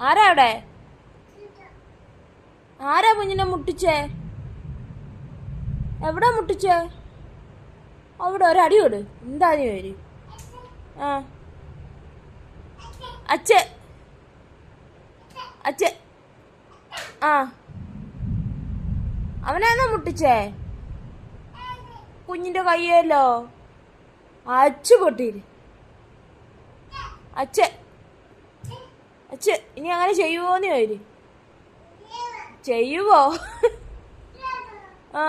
ആരാ അവിടെ? ആരാ കുഞ്ഞിനെ മുട്ടിച്ചേ? എവിടാ മുട്ടിച്ചേ? അവിടെ ഒരടി കൊടു. എന്താ പേര്? ആ അച്ഛ അച്ഛ ആ അവനാന്നാ മുട്ടിച്ചേ? കുഞ്ഞിന്റെ കയ്യല്ലോ. അച്ഛ പൊട്ടീര്. അച്ഛ അച്ഛ ഇനി അങ്ങനെ ചെയ്യുവോന്ന് പേര്? ചെയ്യുവോ? ആ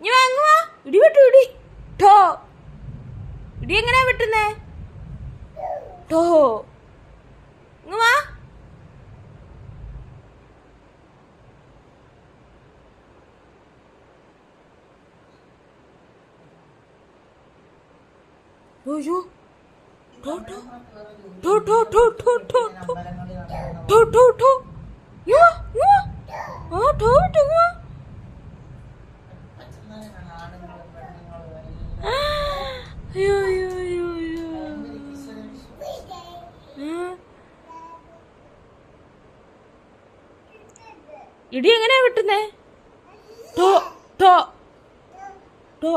ഇനി വാങ്ങുവാ. ഇടി വിട്ടു ഇടി. ഠോ ഇടി എങ്ങനെയാ വിട്ടുന്നേ? ഠോ ഇങ്ങ് വാ. അയ്യോ ഠോ ഠോ ഠോ ഠോ ഠോ ഠോ ഠോ ഠോ ഠോ ഠോ യോ യോ ആ ഠോ വിട്ടു ഇങ്ങ് വാ. അയ്യോ അയ്യോ അയ്യോ അയ്യോ. ഇടി എങ്ങനെയാ വിട്ടുന്നേ? ഠോ ഠോ ഠോ